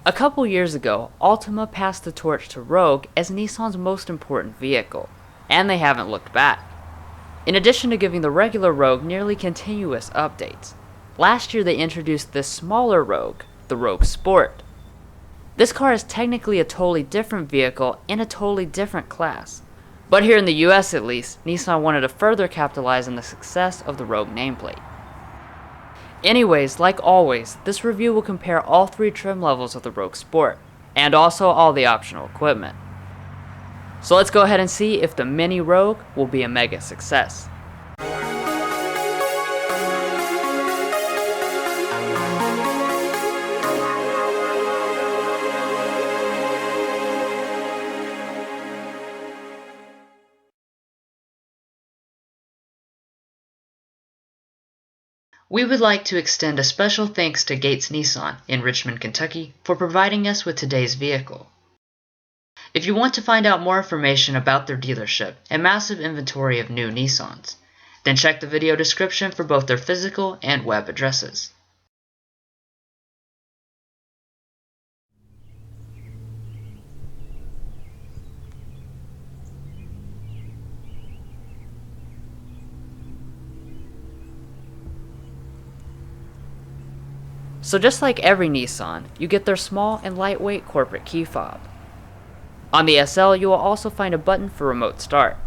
A couple years ago, Altima passed the torch to Rogue as Nissan's most important vehicle, and they haven't looked back. In addition to giving the regular Rogue nearly continuous updates, last year they introduced this smaller Rogue, the Rogue Sport. This car is technically a totally different vehicle in a totally different class, but here in the US at least, Nissan wanted to further capitalize on the success of the Rogue nameplate. Anyways, like always, this review will compare all 3 trim levels of the Rogue Sport, and also all the optional equipment. So let's go ahead and see if the Mini Rogue will be a mega success. We would like to extend a special thanks to Gates Nissan in Richmond, Kentucky for providing us with today's vehicle. If you want to find out more information about their dealership and massive inventory of new Nissans, then check the video description for both their physical and web addresses. So just like every Nissan, you get their small and lightweight corporate key fob. On the SL, you will also find a button for remote start.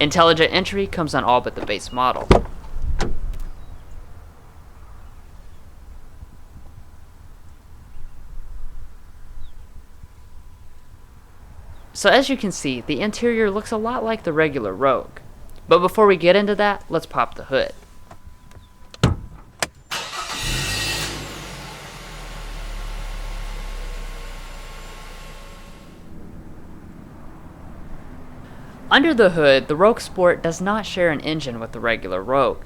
Intelligent entry comes on all but the base model. So as you can see, the interior looks a lot like the regular Rogue. But before we get into that, let's pop the hood. Under the hood, the Rogue Sport does not share an engine with the regular Rogue.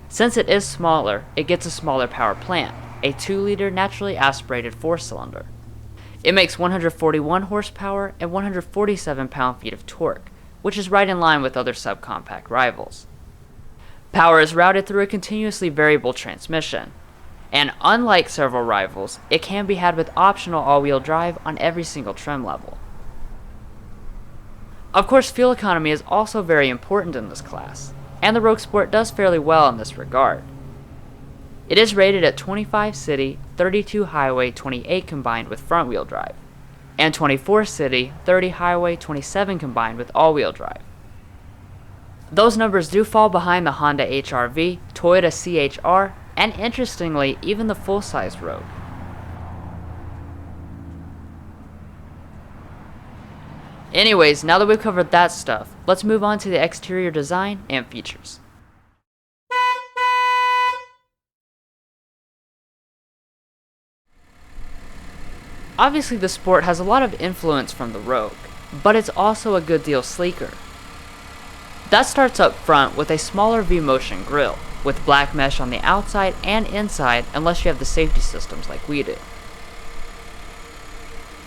Since it is smaller, it gets a smaller power plant, a 2-liter naturally aspirated 4-cylinder. It makes 141 horsepower and 147 pound-feet of torque, which is right in line with other subcompact rivals. Power is routed through a continuously variable transmission, and unlike several rivals, it can be had with optional all-wheel drive on every single trim level. Of course, fuel economy is also very important in this class, and the Rogue Sport does fairly well in this regard. It is rated at 25 city, 32 highway, 28 combined with front-wheel drive, and 24 city, 30 highway, 27 combined with all-wheel drive. Those numbers do fall behind the Honda HR-V, Toyota CHR, and interestingly, even the full-size Rogue. Anyways, now that we've covered that stuff, let's move on to the exterior design and features. Obviously the Sport has a lot of influence from the Rogue, but it's also a good deal sleeker. That starts up front with a smaller V-motion grille, with black mesh on the outside and inside unless you have the safety systems like we do.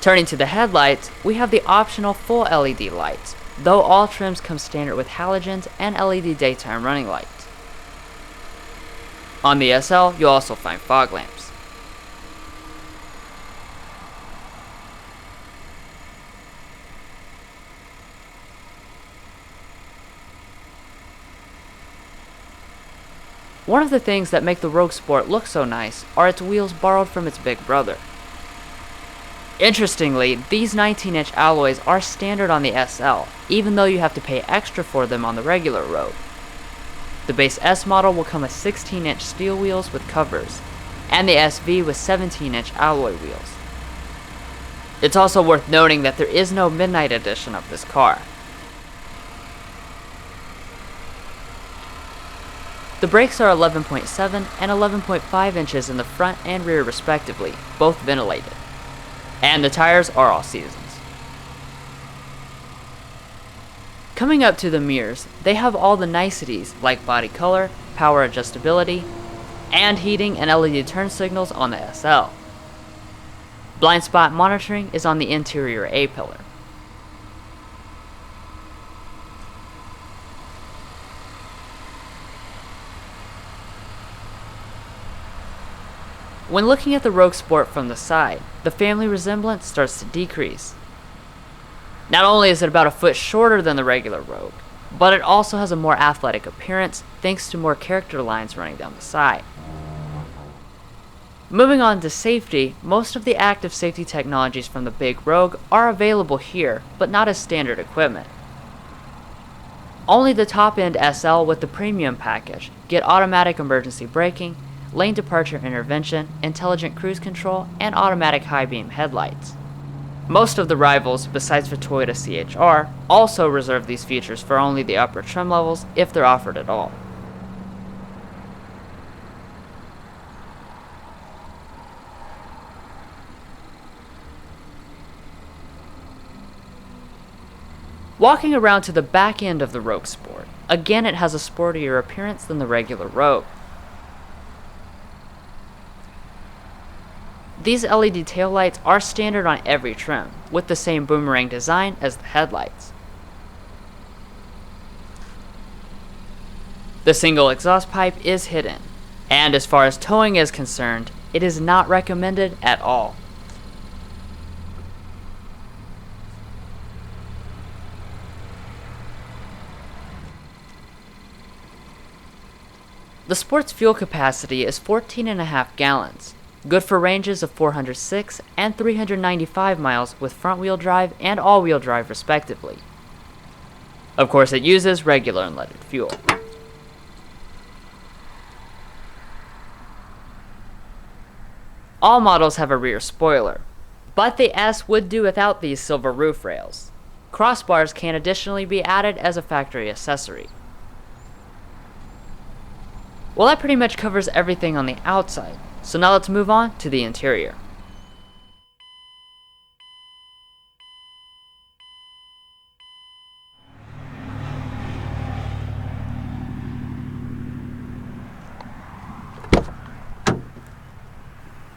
Turning to the headlights, we have the optional full LED lights, though all trims come standard with halogens and LED daytime running lights. On the SL, you'll also find fog lamps. One of the things that make the Rogue Sport look so nice are its wheels borrowed from its big brother. Interestingly, these 19-inch alloys are standard on the SL, even though you have to pay extra for them on the regular Rogue. The base S model will come with 16-inch steel wheels with covers, and the SV with 17-inch alloy wheels. It's also worth noting that there is no Midnight Edition of this car. The brakes are 11.7 and 11.5 inches in the front and rear respectively, both ventilated. And the tires are all seasons. Coming up to the mirrors, they have all the niceties like body color, power adjustability, and heating and LED turn signals on the SL. Blind spot monitoring is on the interior A-pillar. When looking at the Rogue Sport from the side, the family resemblance starts to decrease. Not only is it about a foot shorter than the regular Rogue, but it also has a more athletic appearance thanks to more character lines running down the side. Moving on to safety, most of the active safety technologies from the big Rogue are available here, but not as standard equipment. Only the top-end SL with the premium package get automatic emergency braking, lane departure intervention, intelligent cruise control, and automatic high beam headlights. Most of the rivals, besides the Toyota CHR, also reserve these features for only the upper trim levels if they're offered at all. Walking around to the back end of the Rogue Sport, again it has a sportier appearance than the regular Rogue. These LED taillights are standard on every trim, with the same boomerang design as the headlights. The single exhaust pipe is hidden, and as far as towing is concerned, it is not recommended at all. The Sport's fuel capacity is 14.5 gallons. Good for ranges of 406 and 395 miles with front-wheel drive and all-wheel drive respectively. Of course, it uses regular unleaded fuel. All models have a rear spoiler, but the S would do without these silver roof rails. Crossbars can additionally be added as a factory accessory. Well, that pretty much covers everything on the outside. So now let's move on to the interior.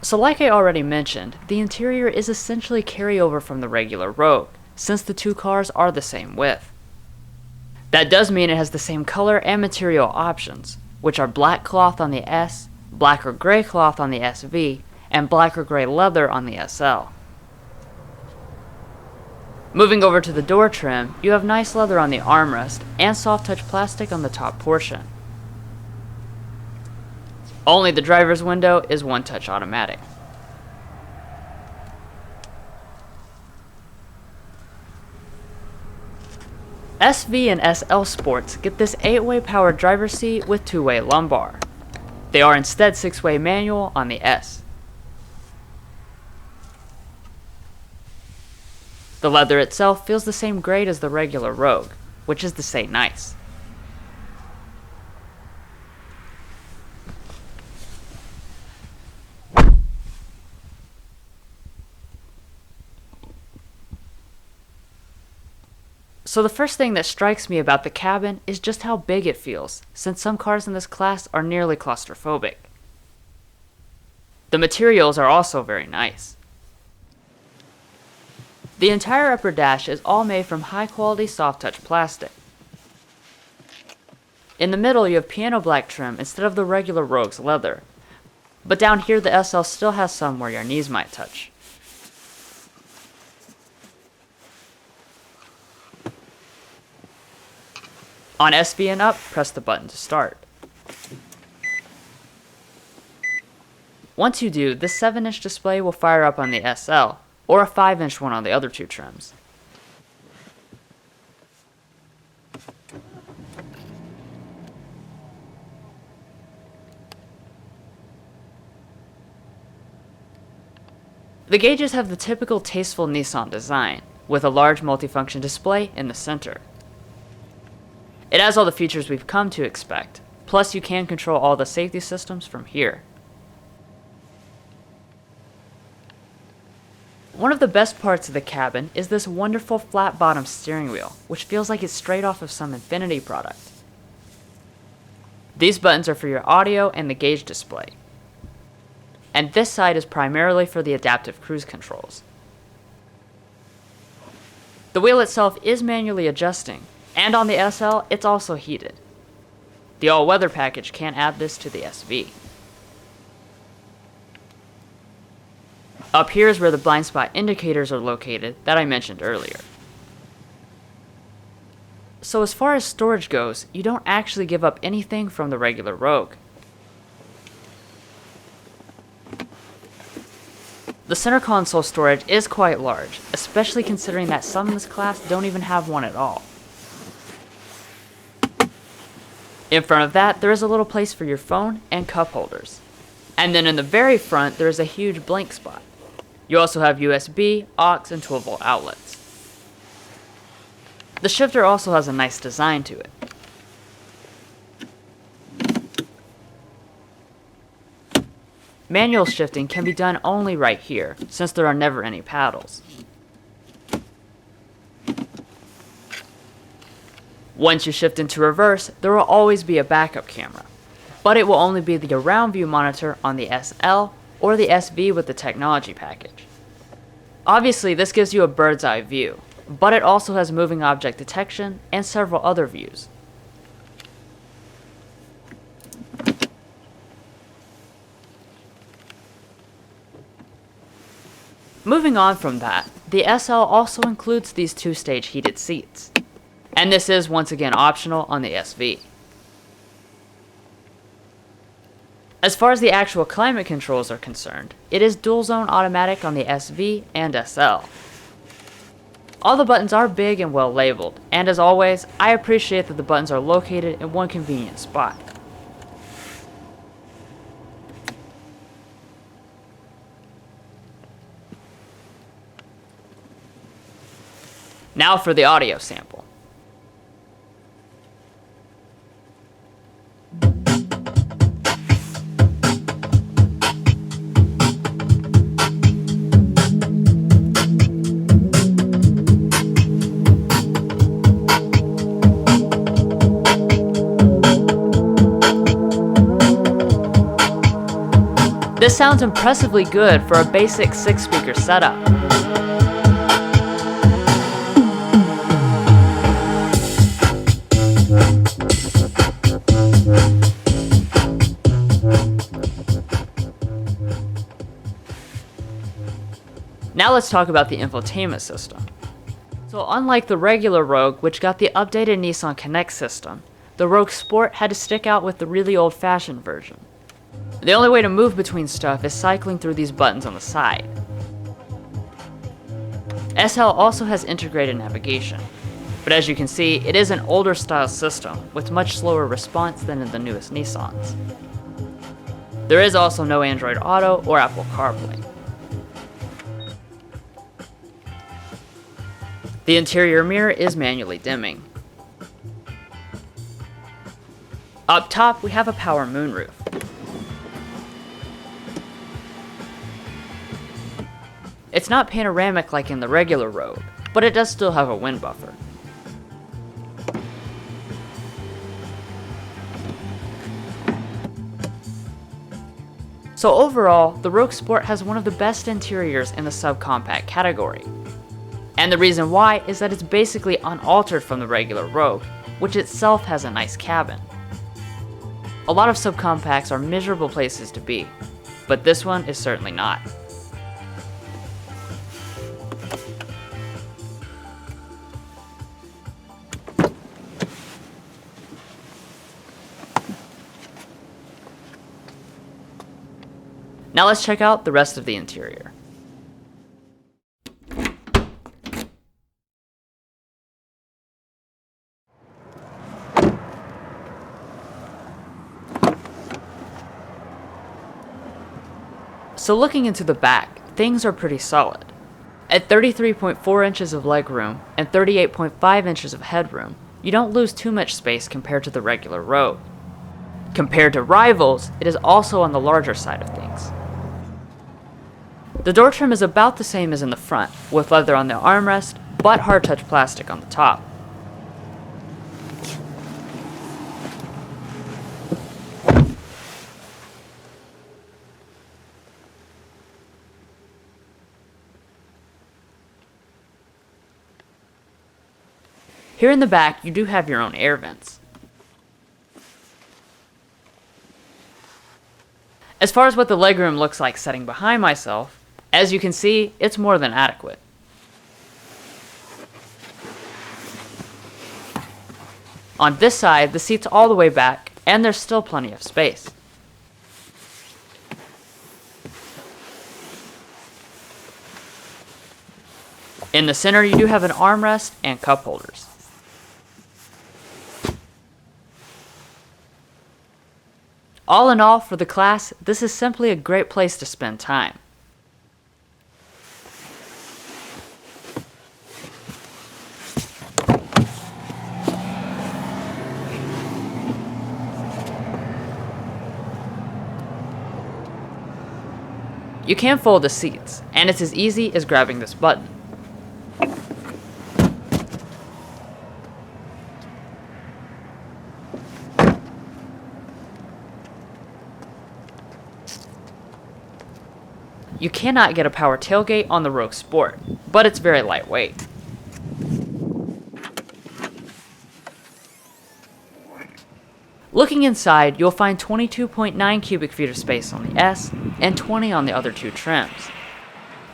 So like I already mentioned, the interior is essentially carryover from the regular Rogue, since the two cars are the same width. That does mean it has the same color and material options, which are black cloth on the S, black or gray cloth on the SV, and black or gray leather on the SL. Moving over to the door trim, you have nice leather on the armrest and soft touch plastic on the top portion. Only the driver's window is one-touch automatic. SV and SL Sports get this 8-way powered driver's seat with 2-way lumbar. They are instead 6-way manual on the S. The leather itself feels the same grade as the regular Rogue, which is to say nice. So the first thing that strikes me about the cabin is just how big it feels, since some cars in this class are nearly claustrophobic. The materials are also very nice. The entire upper dash is all made from high-quality soft-touch plastic. In the middle you have piano black trim instead of the regular Rogue's leather, but down here the SL still has some where your knees might touch. On SV and up, press the button to start. Once you do, this 7-inch display will fire up on the SL, or a 5-inch one on the other two trims. The gauges have the typical tasteful Nissan design, with a large multifunction display in the center. It has all the features we've come to expect, plus you can control all the safety systems from here. One of the best parts of the cabin is this wonderful flat bottom steering wheel, which feels like it's straight off of some Infiniti product. These buttons are for your audio and the gauge display. And this side is primarily for the adaptive cruise controls. The wheel itself is manually adjusting, and on the SL, it's also heated. The all-weather package can't add this to the SV. Up here is where the blind spot indicators are located that I mentioned earlier. So as far as storage goes, you don't actually give up anything from the regular Rogue. The center console storage is quite large, especially considering that some in this class don't even have one at all. In front of that, there is a little place for your phone and cup holders. And then in the very front, there is a huge blank spot. You also have USB, aux, and 12-volt outlets. The shifter also has a nice design to it. Manual shifting can be done only right here, since there are never any paddles. Once you shift into reverse, there will always be a backup camera, but it will only be the around view monitor on the SL or the SV with the technology package. Obviously, this gives you a bird's eye view, but it also has moving object detection and several other views. Moving on from that, the SL also includes these two-stage heated seats, and this is once again optional on the SV. As far as the actual climate controls are concerned, it is dual zone automatic on the SV and SL. All the buttons are big and well labeled, and as always, I appreciate that the buttons are located in one convenient spot. Now for the audio sample. This sounds impressively good for a basic 6-speaker setup. Now let's talk about the infotainment system. So unlike the regular Rogue, which got the updated NissanConnect system, the Rogue Sport had to stick out with the really old-fashioned version. The only way to move between stuff is cycling through these buttons on the side. SL also has integrated navigation, but as you can see, it is an older style system with much slower response than in the newest Nissans. There is also no Android Auto or Apple CarPlay. The interior mirror is manually dimming. Up top, we have a power moonroof. It's not panoramic like in the regular Rogue, but it does still have a wind buffer. So overall, the Rogue Sport has one of the best interiors in the subcompact category. And the reason why is that it's basically unaltered from the regular Rogue, which itself has a nice cabin. A lot of subcompacts are miserable places to be, but this one is certainly not. Now let's check out the rest of the interior. So looking into the back, things are pretty solid. At 33.4 inches of legroom and 38.5 inches of headroom, you don't lose too much space compared to the regular Rogue. Compared to rivals, it is also on the larger side of things. The door trim is about the same as in the front, with leather on the armrest, but hard-touch plastic on the top. Here in the back, you do have your own air vents. As far as what the legroom looks like sitting behind myself, as you can see, it's more than adequate. On this side, the seat's all the way back, and there's still plenty of space. In the center, you do have an armrest and cup holders. All in all, for the class, this is simply a great place to spend time. You can fold the seats, and it's as easy as grabbing this button. You cannot get a power tailgate on the Rogue Sport, but it's very lightweight. Looking inside, you'll find 22.9 cubic feet of space on the S and 20 on the other two trims.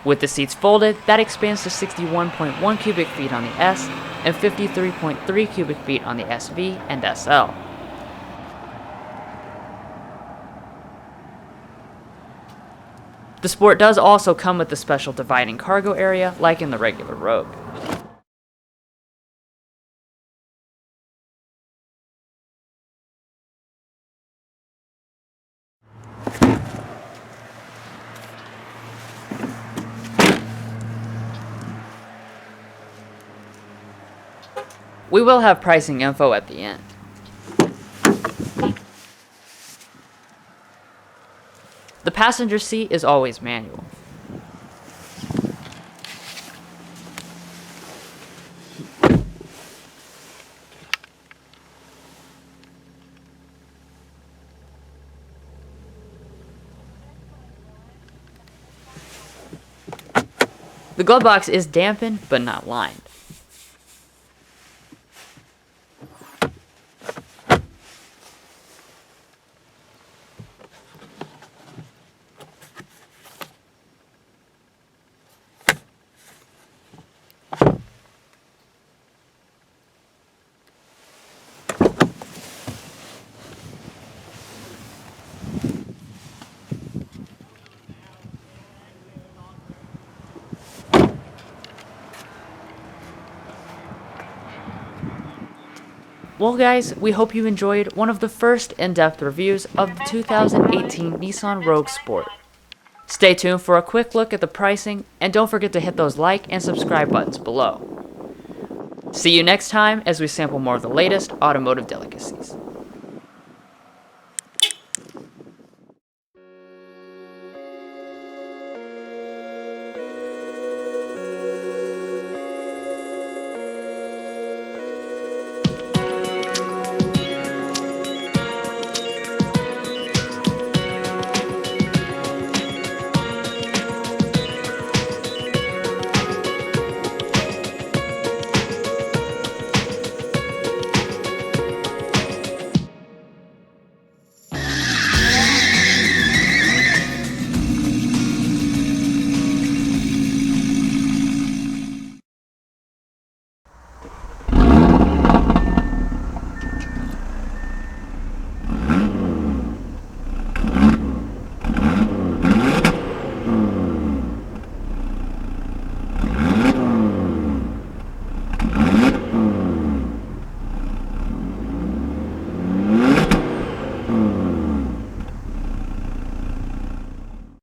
With the seats folded, that expands to 61.1 cubic feet on the S and 53.3 cubic feet on the SV and SL. The Sport does also come with the special dividing cargo area like in the regular Rogue. We will have pricing info at the end. The passenger seat is always manual. The glove box is dampened but not lined. Well guys, we hope you enjoyed one of the first in-depth reviews of the 2018 Nissan Rogue Sport. Stay tuned for a quick look at the pricing, and don't forget to hit those like and subscribe buttons below. See you next time as we sample more of the latest automotive delicacies.